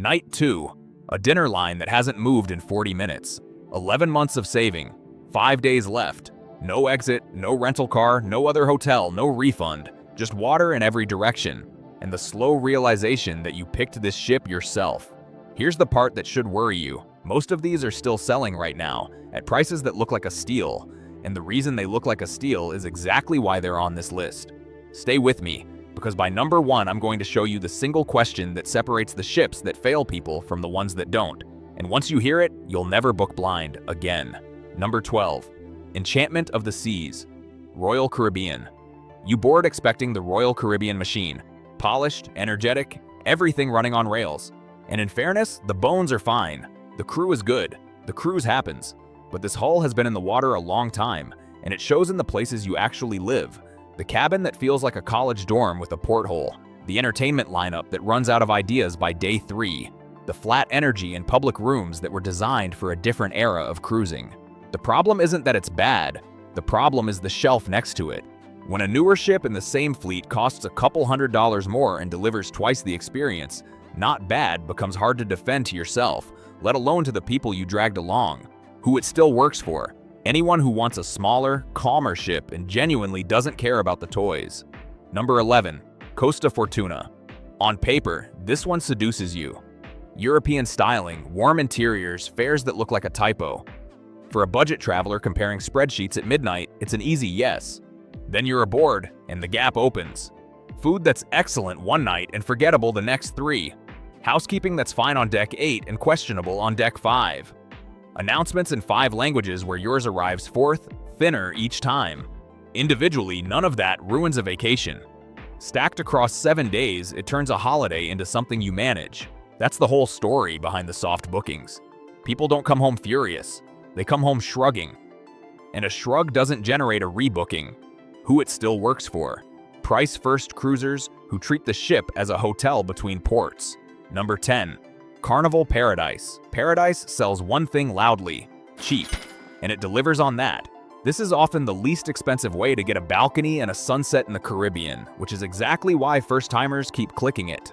Night 2. A dinner line that hasn't moved in 40 minutes. 11 months of saving. 5 days left. No exit, no rental car, no other hotel, no refund. Just water in every direction. And the slow realization that you picked this ship yourself. Here's the part that should worry you. Most of these are still selling right now, at prices that look like a steal. And the reason they look like a steal is exactly why they're on this list. Stay with me, because by number 1, I'm going to show you the single question that separates the ships that fail people from the ones that don't. And once you hear it, you'll never book blind again. Number 12. Enchantment of the Seas. Royal Caribbean. You board expecting the Royal Caribbean machine. Polished, energetic, everything running on rails. And in fairness, the bones are fine. The crew is good. The cruise happens. But this hull has been in the water a long time, and it shows in the places you actually live. The cabin that feels like a college dorm with a porthole. The entertainment lineup that runs out of ideas by day 3. The flat energy in public rooms that were designed for a different era of cruising. The problem isn't that it's bad. The problem is the shelf next to it. When a newer ship in the same fleet costs a couple $100 more and delivers twice the experience, not bad becomes hard to defend to yourself, let alone to the people you dragged along. Who it still works for. Anyone who wants a smaller, calmer ship and genuinely doesn't care about the toys. Number 11. Costa Fortuna. On paper, this one seduces you. European styling, warm interiors, fares that look like a typo. For a budget traveler comparing spreadsheets at midnight, it's an easy yes. Then you're aboard, and the gap opens. Food that's excellent one night and forgettable the next 3. Housekeeping that's fine on deck 8 and questionable on deck 5. Announcements in 5 languages where yours arrives 4th, thinner each time. Individually, none of that ruins a vacation. Stacked across 7 days, it turns a holiday into something you manage. That's the whole story behind the soft bookings. People don't come home furious. They come home shrugging. And a shrug doesn't generate a rebooking. Who it still works for. Price-first cruisers who treat the ship as a hotel between ports. Number 10. Carnival Paradise. Paradise sells one thing loudly, cheap, and it delivers on that. This is often the least expensive way to get a balcony and a sunset in the Caribbean, which is exactly why first-timers keep clicking it.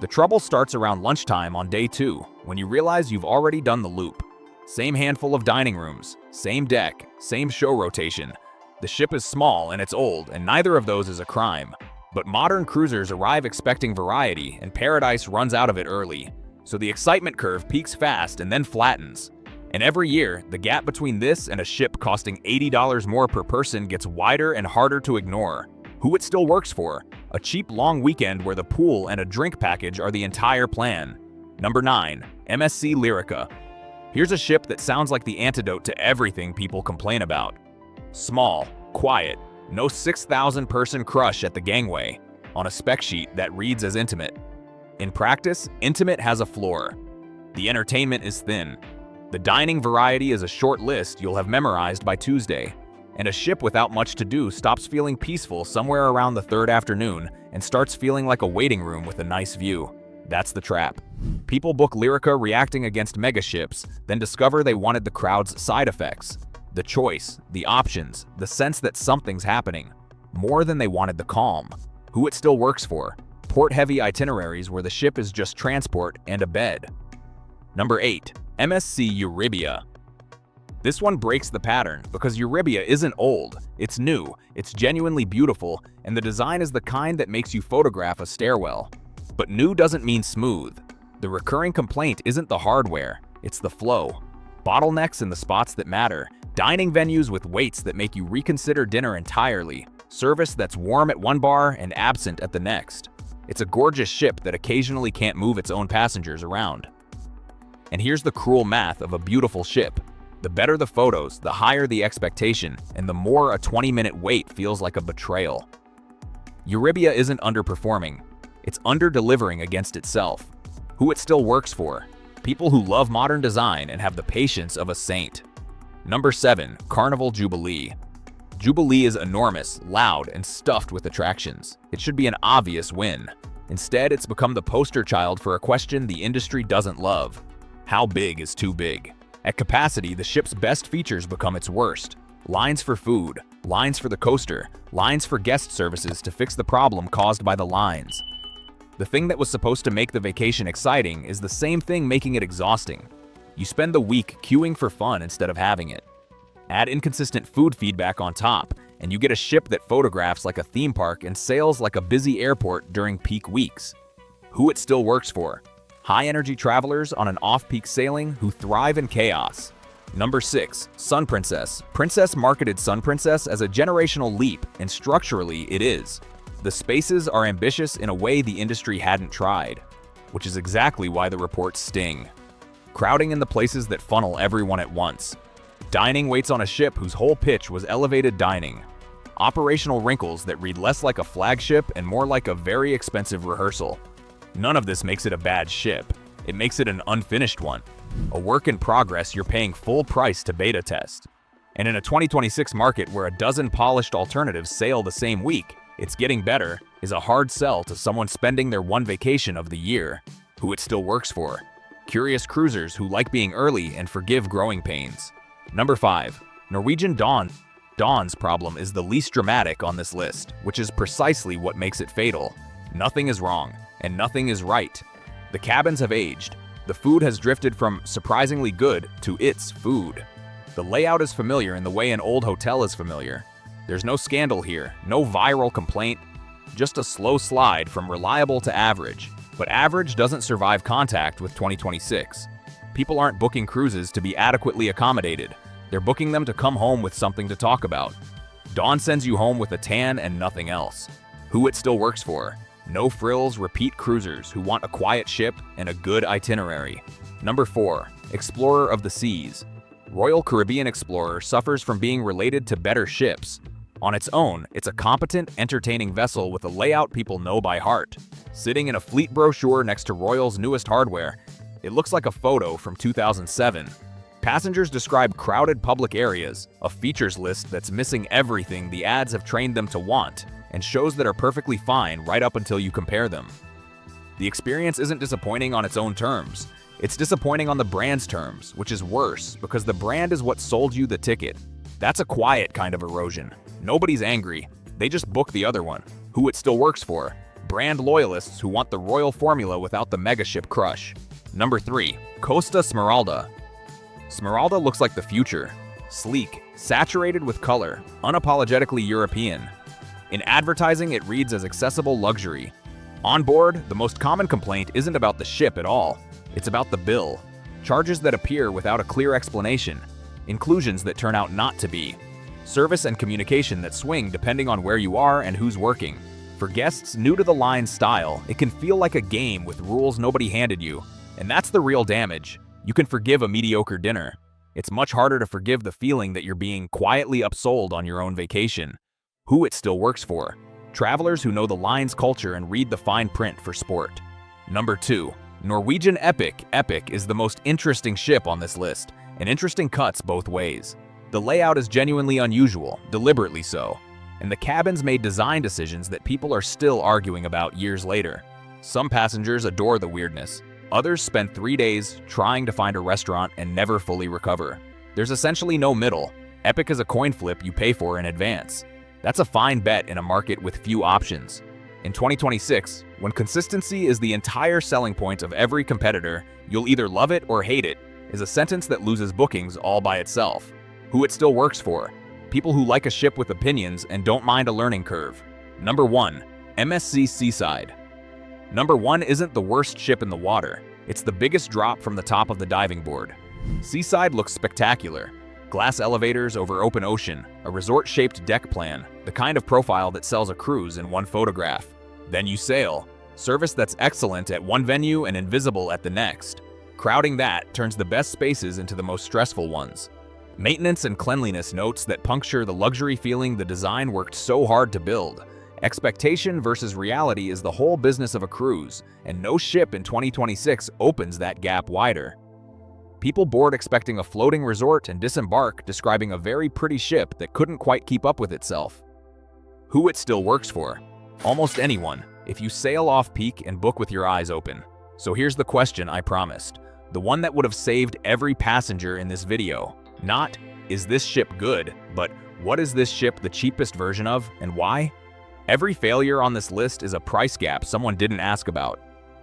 The trouble starts around lunchtime on day 2, when you realize you've already done the loop. Same handful of dining rooms, same deck, same show rotation. The ship is small and it's old, and neither of those is a crime. But modern cruisers arrive expecting variety, and Paradise runs out of it early. So the excitement curve peaks fast and then flattens. And every year, the gap between this and a ship costing $80 more per person gets wider and harder to ignore. Who it still works for. A cheap long weekend where the pool and a drink package are the entire plan. Number 9. MSC Lirica. Here's a ship that sounds like the antidote to everything people complain about. Small, quiet, no 6,000-person crush at the gangway. On a spec sheet that reads as intimate. In practice, intimate has a floor. The entertainment is thin. The dining variety is a short list you'll have memorized by Tuesday. And a ship without much to do stops feeling peaceful somewhere around the 3rd afternoon and starts feeling like a waiting room with a nice view. That's the trap. People book Lirica reacting against megaships, then discover they wanted the crowd's side effects. The choice, the options, the sense that something's happening. More than they wanted the calm. Who it still works for. Port-heavy itineraries where the ship is just transport and a bed. Number 8. MSC Euribia. This one breaks the pattern because Euribia isn't old, it's new, it's genuinely beautiful, and the design is the kind that makes you photograph a stairwell. But new doesn't mean smooth. The recurring complaint isn't the hardware, it's the flow. Bottlenecks in the spots that matter, dining venues with waits that make you reconsider dinner entirely, service that's warm at one bar and absent at the next. It's a gorgeous ship that occasionally can't move its own passengers around. And here's the cruel math of a beautiful ship. The better the photos, the higher the expectation, and the more a 20-minute wait feels like a betrayal. Euribia isn't underperforming. It's under-delivering against itself. Who it still works for. People who love modern design and have the patience of a saint. Number 7. Carnival Jubilee. Jubilee is enormous, loud, and stuffed with attractions. It should be an obvious win. Instead, it's become the poster child for a question the industry doesn't love. How big is too big? At capacity, the ship's best features become its worst. Lines for food, lines for the coaster, lines for guest services to fix the problem caused by the lines. The thing that was supposed to make the vacation exciting is the same thing making it exhausting. You spend the week queuing for fun instead of having it. Add inconsistent food feedback on top, and you get a ship that photographs like a theme park and sails like a busy airport during peak weeks. Who it still works for? High-energy travelers on an off-peak sailing who thrive in chaos. Number 6. Sun Princess. Princess marketed Sun Princess as a generational leap, and structurally it is. The spaces are ambitious in a way the industry hadn't tried, which is exactly why the reports sting. Crowding in the places that funnel everyone at once. Dining waits on a ship whose whole pitch was elevated dining. Operational wrinkles that read less like a flagship and more like a very expensive rehearsal. None of this makes it a bad ship. It makes it an unfinished one. A work in progress you're paying full price to beta test. And in a 2026 market where a dozen polished alternatives sail the same week, it's getting better is a hard sell to someone spending their one vacation of the year. Who it still works for? Curious cruisers who like being early and forgive growing pains. Number 5. Norwegian Dawn. Dawn's problem is the least dramatic on this list, which is precisely what makes it fatal. Nothing is wrong, and nothing is right. The cabins have aged. The food has drifted from surprisingly good to its food. The layout is familiar in the way an old hotel is familiar. There's no scandal here, no viral complaint, just a slow slide from reliable to average. But average doesn't survive contact with 2026. People aren't booking cruises to be adequately accommodated. They're booking them to come home with something to talk about. Dawn sends you home with a tan and nothing else. Who it still works for? No frills, repeat cruisers who want a quiet ship and a good itinerary. Number 4. Explorer of the Seas. Royal Caribbean Explorer suffers from being related to better ships. On its own, it's a competent, entertaining vessel with a layout people know by heart. Sitting in a fleet brochure next to Royal's newest hardware, it looks like a photo from 2007. Passengers describe crowded public areas, a features list that's missing everything the ads have trained them to want, and shows that are perfectly fine right up until you compare them. The experience isn't disappointing on its own terms. It's disappointing on the brand's terms, which is worse because the brand is what sold you the ticket. That's a quiet kind of erosion. Nobody's angry. They just book the other one. Who it still works for? Brand loyalists who want the royal formula without the megaship crush. Number 3. Costa Smeralda. Smeralda looks like the future. Sleek, saturated with color, unapologetically European. In advertising, it reads as accessible luxury. On board, the most common complaint isn't about the ship at all. It's about the bill. Charges that appear without a clear explanation. Inclusions that turn out not to be. Service and communication that swing depending on where you are and who's working. For guests new to the line style, it can feel like a game with rules nobody handed you. And that's the real damage. You can forgive a mediocre dinner. It's much harder to forgive the feeling that you're being quietly upsold on your own vacation. Who it still works for? Travelers who know the line's culture and read the fine print for sport. Number 2. Norwegian Epic. Epic is the most interesting ship on this list, and interesting cuts both ways. The layout is genuinely unusual, deliberately so, and the cabins made design decisions that people are still arguing about years later. Some passengers adore the weirdness. Others spend 3 days trying to find a restaurant and never fully recover. There's essentially no middle. Epic is a coin flip you pay for in advance. That's a fine bet in a market with few options. In 2026, when consistency is the entire selling point of every competitor, you'll either love it or hate it, is a sentence that loses bookings all by itself. Who it still works for? People who like a ship with opinions and don't mind a learning curve. Number 1. MSC Seaside. Number 1 isn't the worst ship in the water. It's the biggest drop from the top of the diving board. Seaside looks spectacular. Glass elevators over open ocean, a resort-shaped deck plan, the kind of profile that sells a cruise in one photograph. Then you sail. Service that's excellent at one venue and invisible at the next. Crowding that turns the best spaces into the most stressful ones. Maintenance and cleanliness notes that puncture the luxury feeling the design worked so hard to build. Expectation versus reality is the whole business of a cruise, and no ship in 2026 opens that gap wider. People board expecting a floating resort and disembark describing a very pretty ship that couldn't quite keep up with itself. Who it still works for? Almost anyone, if you sail off-peak and book with your eyes open. So here's the question I promised, the one that would have saved every passenger in this video. Not, is this ship good, but what is this ship the cheapest version of and why? Every failure on this list is a price gap someone didn't ask about.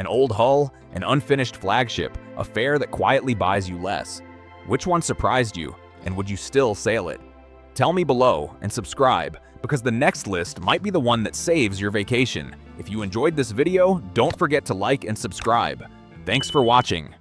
An old hull, an unfinished flagship, a fare that quietly buys you less. Which one surprised you, and would you still sail it? Tell me below and subscribe, because the next list might be the one that saves your vacation. If you enjoyed this video, don't forget to like and subscribe. Thanks for watching.